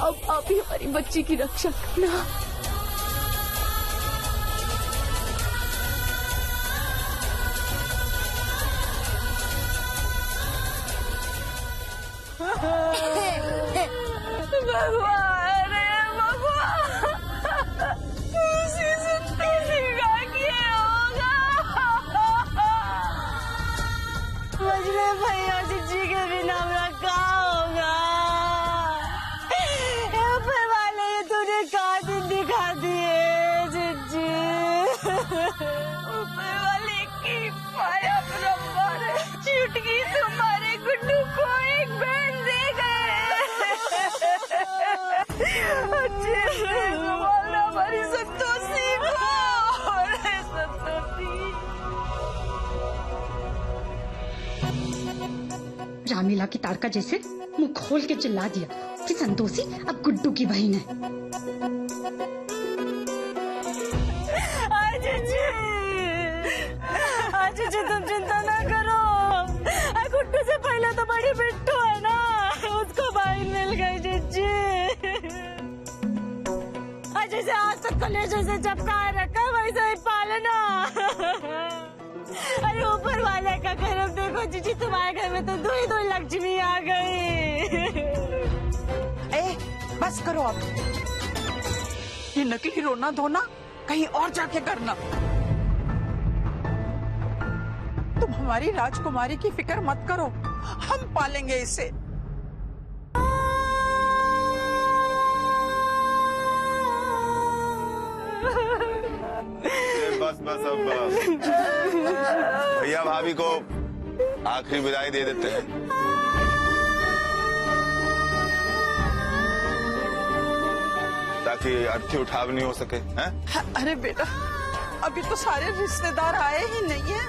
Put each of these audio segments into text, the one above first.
अब आप ही हमारी बच्ची की रक्षा करना। भगवान मजले भैया जिज्जी के बिना मेरा क्या होगा? ऊपर वाले तूने कहा दिन दिखा दिए जिज्जी। ऊपर वाले की माया बराबर चुटकी तुम्हारे गुड्डू को एक बहन दे गए। अच्छे से बोलना हमारी संतोषी को। संतोषी रामीला की तारका जैसे मुंह खोल के चिल्ला दिया कि संतोषी अब गुड्डू की बहन है। जी तुम चिंता ना करो। गुड्डू से पहले तो बड़ी बिट्टू है ना, उसको भाई मिल गई जीजी। जैसे आज तक कलेजे से चपका रखा वैसे ही पालना। अरे ऊपर वाले का करम देखो जीजी, तुम्हारे घर में तो दो ही लक्ष्मी आ गई। बस करो अब, ये नकली रोना धोना कहीं और जाके करना। तुम हमारी राजकुमारी की फिक्र मत करो, हम पालेंगे इसे। बस बस अब बस। भैया भाभी को आखिरी विदाई दे देते हैं। ताकि अर्थी उठाव नहीं हो सके हैं? अरे बेटा, अभी तो सारे रिश्तेदार आए ही नहीं है,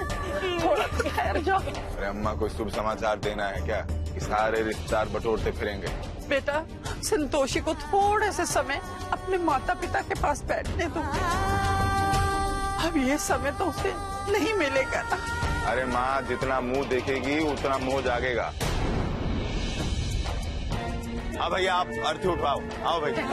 थोड़ा तो ठहर जाओ। अरे अम्मा को शुभ समाचार देना है क्या कि सारे रिश्तेदार बटोरते फिरेंगे? बेटा, संतोषी को थोड़े से समय अपने माता पिता के पास बैठने दो। अब ये समय तो उसे नहीं मिलेगा ना। अरे माँ, जितना मुंह देखेगी उतना मोह जागेगा। हाँ भैया, आप अर्थी उठाओ। आओ भैया।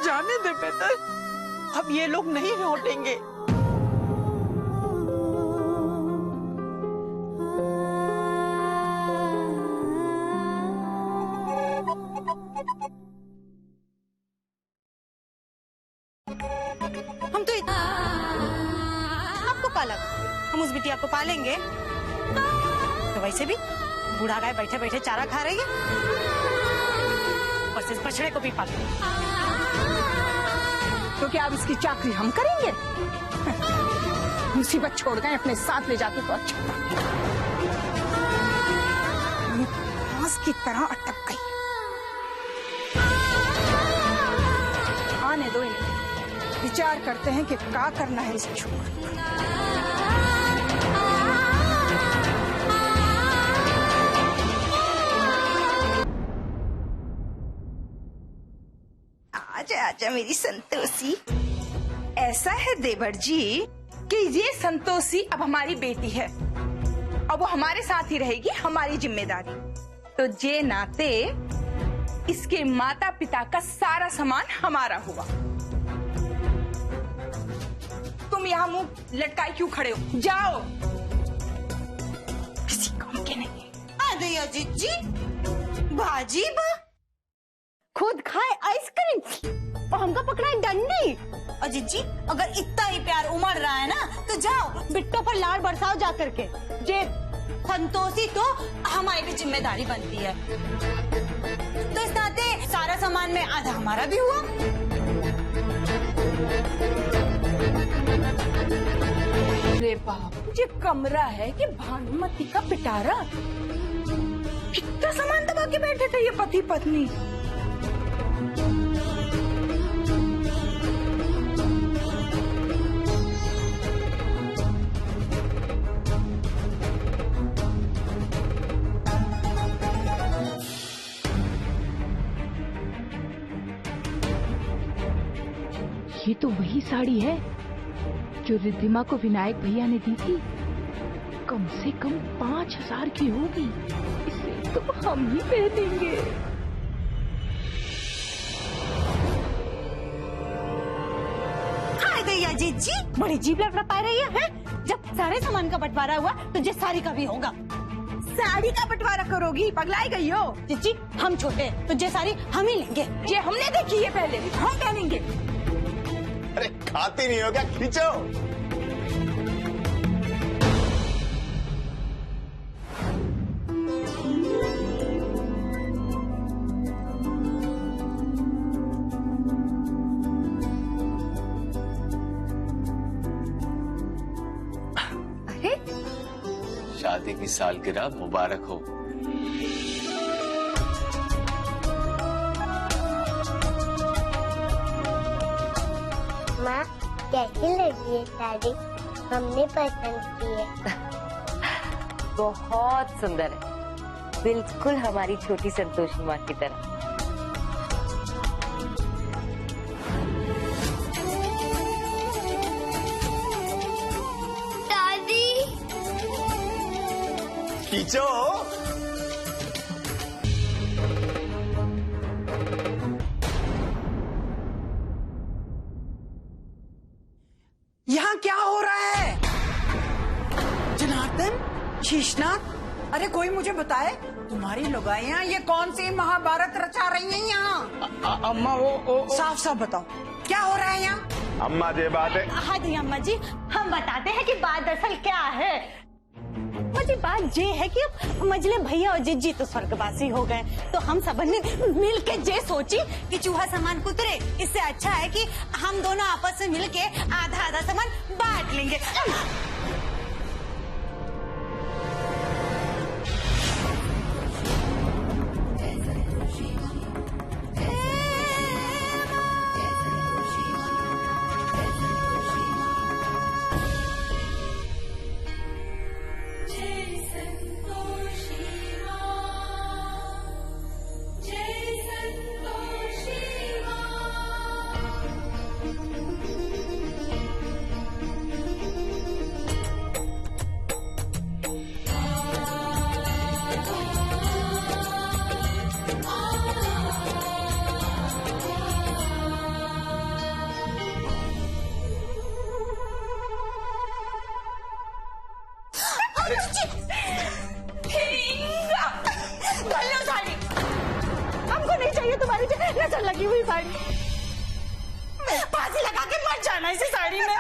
जाने दे बेटा, अब ये लोग नहीं लौटेंगे। हम तो आपको पाला, हम उस बिटिया को पालेंगे। तो वैसे भी बूढ़ा गाय बैठे बैठे चारा खा रही है, और इस बछड़े को भी पालेंगे। तो क्या अब इसकी चाकरी हम करेंगे? मुसीबत छोड़ गए अपने साथ ले जाते तो अच्छा था। फांस की तरह अटक गई। आने दो इन्हें, विचार करते हैं कि क्या करना है इस छोकरी को। आजा आजा मेरी संतोषी। ऐसा है देवर जी कि ये संतोषी अब हमारी बेटी है और वो हमारे साथ ही रहेगी, हमारी जिम्मेदारी। तो जे नाते इसके माता पिता का सारा सामान हमारा हुआ। तुम यहाँ मुंह लटकाए क्यों खड़े हो? जाओ, किसी काम के नहीं। अरे अजीत जी, बाजी बा खुद खाए आइसक्रीम और हमका पकड़ा है डंडी। अजीत जी, अगर इतना ही प्यार उमड़ रहा है ना तो जाओ बिट्टो पर लाड़ बरसाओ जा करके। जे संतोषी तो हमारी भी जिम्मेदारी बनती है, तो इस नाते सारा सामान में आधा हमारा भी हुआ। अरे बाप, ये कमरा है कि भानुमति का पिटारा? कितना सामान दबा के बैठे थे ये पति पत्नी। ये तो वही साड़ी है जो रिद्धिमा को विनायक भैया ने दी थी। कम से कम 5000 की होगी। इसे तो हम ही पहनेंगे। हाय गई अजीत जी, बड़ी जीभ लड़पड़ा रही है? जब सारे सामान का बंटवारा हुआ तो जे साड़ी का भी होगा। साड़ी का बंटवारा करोगी? पगलाई गई हो? जीजी, हम छोटे तो जे साड़ी हम ही लेंगे। ये हमने देखी है पहले, हम पहनेंगे। अरे खाती नहीं हो क्या? खींचो। अरे शादी की सालगिरह मुबारक हो। माँ, कैसी लगी है साड़ी? हमने पसंद की है। बहुत सुंदर है, बिल्कुल हमारी छोटी संतोषी माँ की तरह। दादी, खींचो। यहाँ क्या हो रहा है? जनार्दन, शीशनाथ, अरे कोई मुझे बताए, तुम्हारी लुगाइयाँ ये कौन सी महाभारत रचा रही हैं यहाँ? अम्मा वो साफ साफ बताओ, क्या हो रहा है यहाँ? अम्मा ये बात है। हाँ जी अम्मा जी, हम बताते हैं कि बात दरअसल क्या है। मुझे बात ये है कि अब मजले भैया और जिज्जी तो स्वर्गवासी हो गए, तो हम सब ने मिल के ये सोची कि चूहा सामान कुतरे, इससे अच्छा है कि हम दोनों आपस में मिल के आधा आधा सामान बांट लेंगे। हमको नहीं चाहिए तुम्हारी नजर लगी हुई साड़ी। फांसी लगा के मर जाना इसी साड़ी में।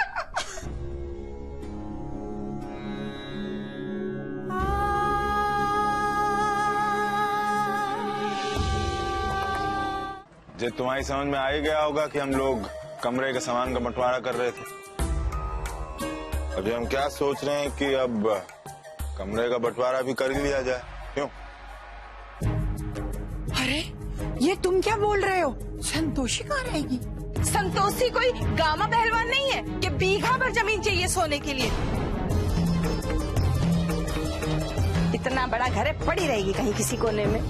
जो तुम्हारी समझ में आ ही गया होगा कि हम लोग कमरे के सामान का बंटवारा कर रहे थे। अभी हम क्या सोच रहे हैं कि अब कमरे का बंटवारा भी कर ही लिया जाए। क्यों? अरे ये तुम क्या बोल रहे हो? संतोषी कहाँ रहेगी? संतोषी कोई गामा पहलवान नहीं है कि बीघा भर जमीन चाहिए सोने के लिए। इतना बड़ा घर है, पड़ी रहेगी कहीं किसी कोने में।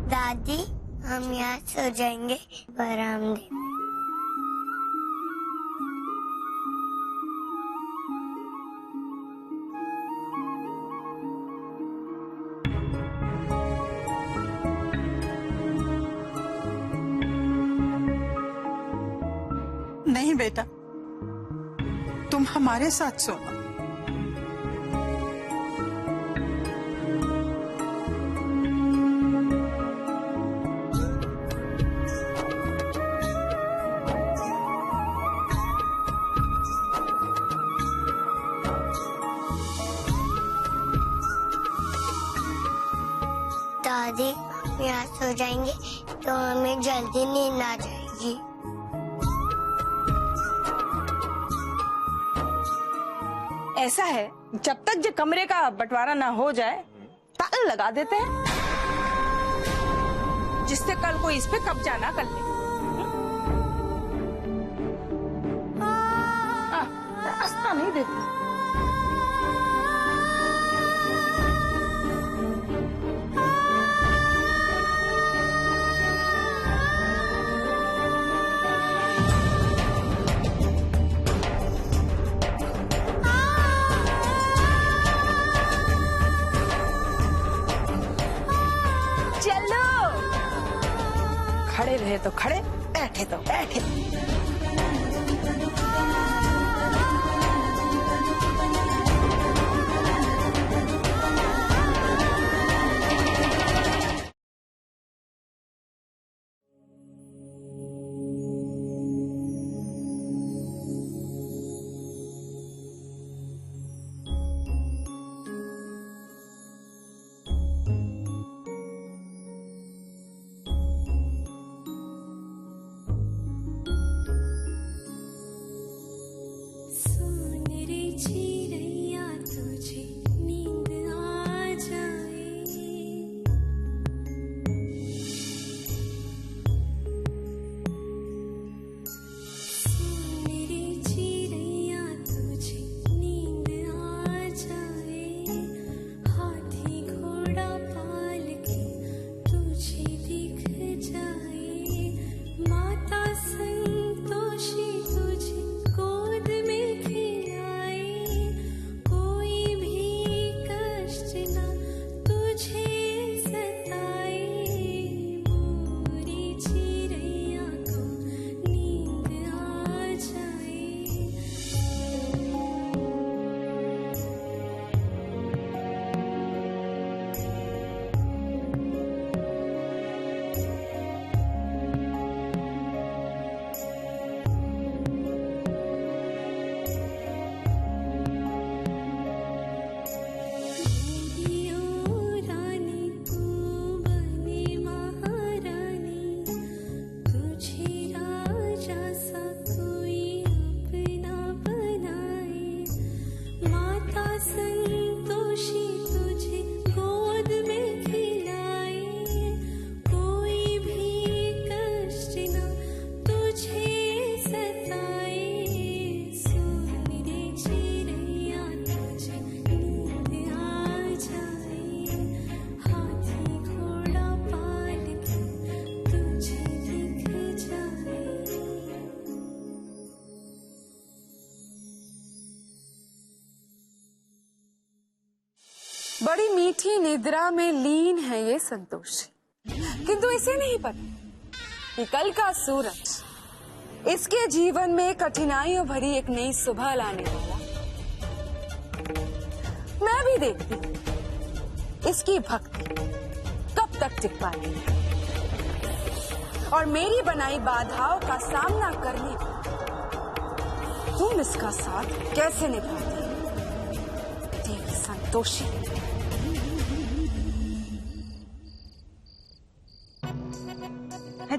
दादी, हम यहाँ सो जाएंगे बरामदे में। नहीं बेटा, तुम हमारे साथ सोना। दादी हम यहाँ सो जाएंगे तो हमें जल्दी नींद आ जाएगी। ऐसा है, जब तक जो कमरे का बंटवारा ना हो जाए ताला लगा देते हैं, जिससे कल कोई इस पे कब्जा ना कर ले। रास्ता नहीं देता। चलो, खड़े रहे तो खड़े, बैठे तो बैठे। बड़ी मीठी निद्रा में लीन है ये संतोषी, किंतु इसे नहीं पता कि कल का सूरज इसके जीवन में कठिनाइयों भरी एक नई सुबह लाने वाला। मैं भी देखती हूँ इसकी भक्ति कब तक टिक पाएगी और मेरी बनाई बाधाओं का सामना करने तुम इसका साथ कैसे निभाती देवी संतोषी।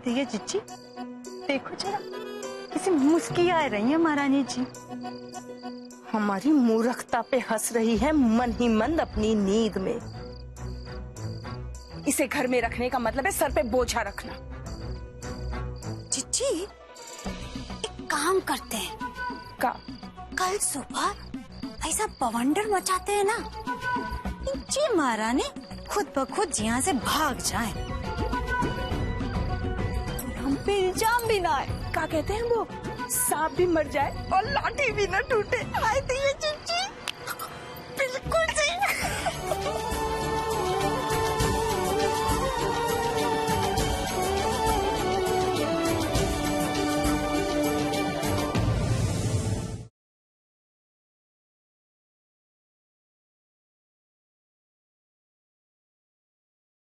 दिया जिज्जी, देखो जरा किसी मुस्की आ रही है महारानी जी। हमारी मूर्खता पे हंस रही है मन ही मन अपनी नींद में। इसे घर में रखने का मतलब है सर पे बोझा रखना। जिज्जी, एक काम करते हैं, का कल सुबह ऐसा बवंडर मचाते हैं ना, जी महारानी खुद ब खुद यहाँ से भाग जाए, हम पे इल्जाम भी ना आए। क्या कहते हैं वो, सांप भी मर जाए और लाठी भी ना टूटे। आए तो ये